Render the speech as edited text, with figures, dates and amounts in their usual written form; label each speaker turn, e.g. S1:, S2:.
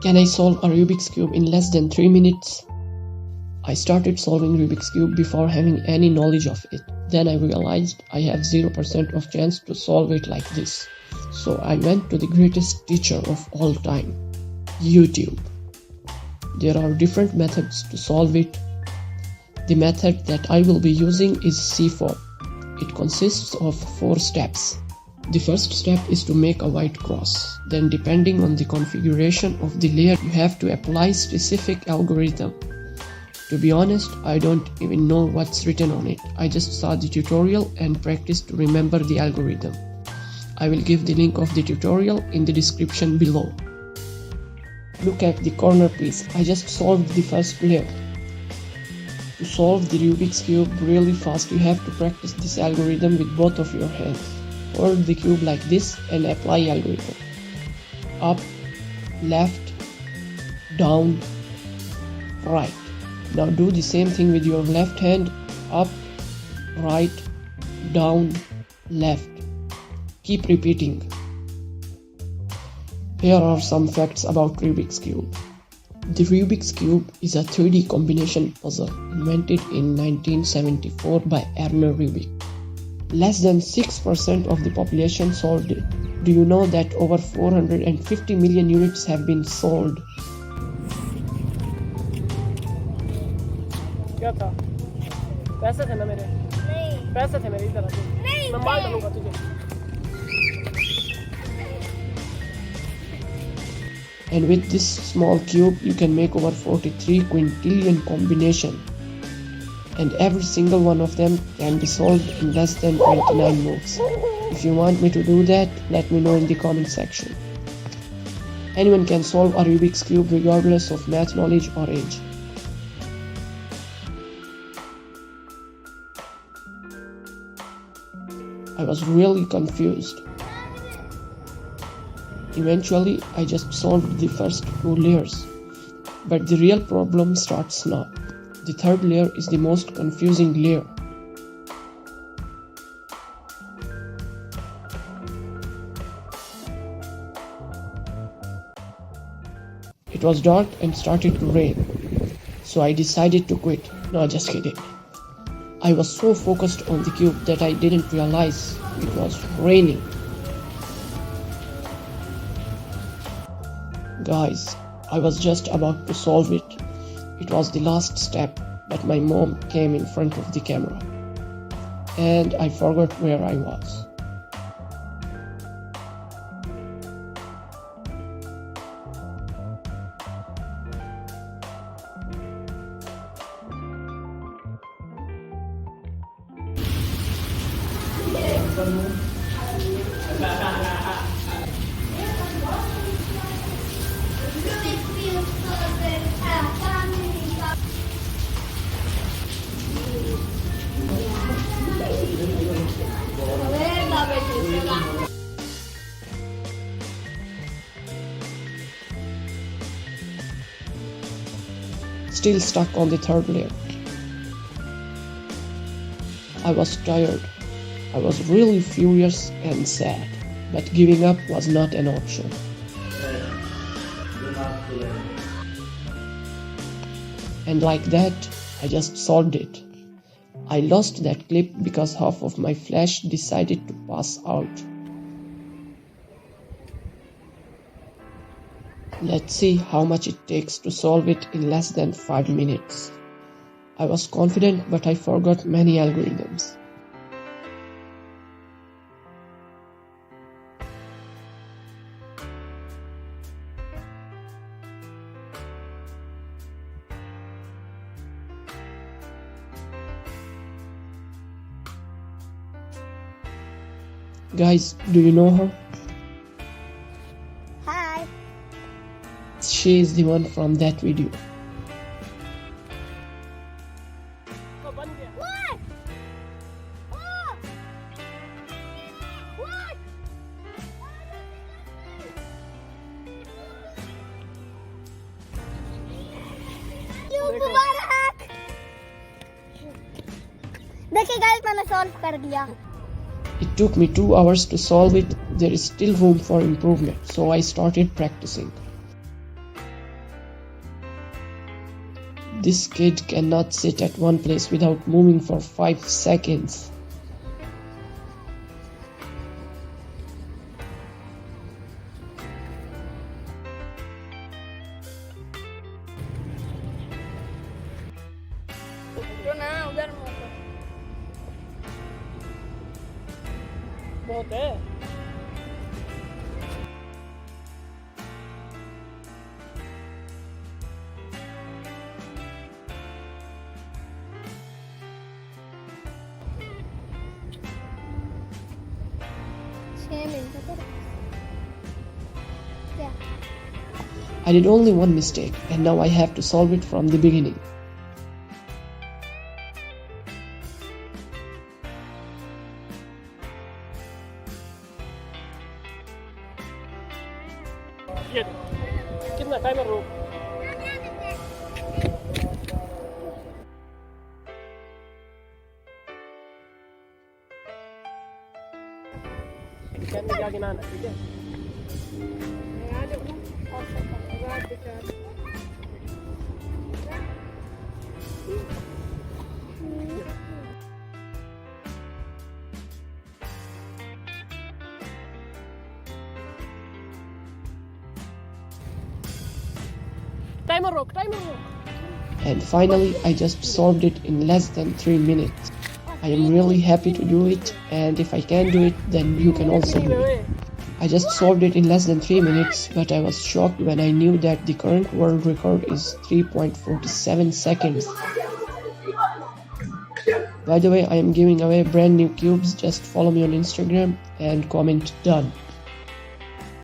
S1: Can I solve a Rubik's Cube in less than 3 minutes? I started solving Rubik's Cube before having any knowledge of it. Then I realized I have 0% of chance to solve it like this. So I went to the greatest teacher of all time, YouTube. There are different methods to solve it. The method that I will be using is C4. It consists of 4 steps. The first step is to make a white cross. Then depending on the configuration of the layer, you have to apply specific algorithm. To be honest, I don't even know what's written on it. I just saw the tutorial and practiced to remember the algorithm. I will give the link of the tutorial in the description below. Look at the corner piece. I just solved the first layer. To solve the Rubik's Cube really fast, you have to practice this algorithm with both of your hands. Hold the cube like this and apply algorithm. Up, left, down, right. Now do the same thing with your left hand. Up, right, down, left. Keep repeating. Here are some facts about Rubik's Cube. The Rubik's Cube is a 3D combination puzzle invented in 1974 by Rubik. Less than 6% of the population solved it. Do you know that over 450 million units have been sold?
S2: क्या था? पैसे थे ना मेरे? नहीं। पैसे थे मेरी तरफ से। नहीं। मैं मार डालूंगा तुझे।
S1: And with this small cube, you can make over 43 quintillion combinations. And every single one of them can be solved in less than 29 moves. If you want me to do that, let me know in the comment section. Anyone can solve a Rubik's Cube regardless of math knowledge or age. I was really confused. Eventually, I just solved the first 2 layers. But the real problem starts now. The third layer is the most confusing layer. It was dark and started to rain, so I decided to quit. No, just kidding. I was so focused on the cube that I didn't realize it was raining. Guys, I was just about to solve it. It was the last step, but my mom came in front of the camera, and I forgot where I was. Still stuck on the third layer. I was tired. I was really furious and sad, but giving up was not an option. And like that, I just solved it. I lost that clip because half of my flash decided to pass out. Let's see how much it takes to solve it in less than 5 minutes. I was confident, but I forgot many algorithms. Guys, do you know her?
S3: Hi.
S1: She is the one from that video.
S3: What? Oh! What? मुबारक। देखिए guys, मैंने solve कर दिया।
S1: It took me 2 hours to solve it. There is still room for improvement, so I started practicing. This kid cannot sit at one place without moving for 5 seconds.
S2: बहुत है
S1: I did only one mistake, and now I have to solve it from the beginning.
S2: ये कितना timer रोक kitchen में जाके नहाना ठीक है टाइमर रोक
S1: And finally, I just solved it in less than 3 minutes. I am really happy to do it, and if I can do it, then you can also do it. I just solved it in less than 3 minutes, but I was shocked when I knew that the current world record is 3.47 seconds. By the way, I am giving away brand new cubes. Just follow me on Instagram and comment done.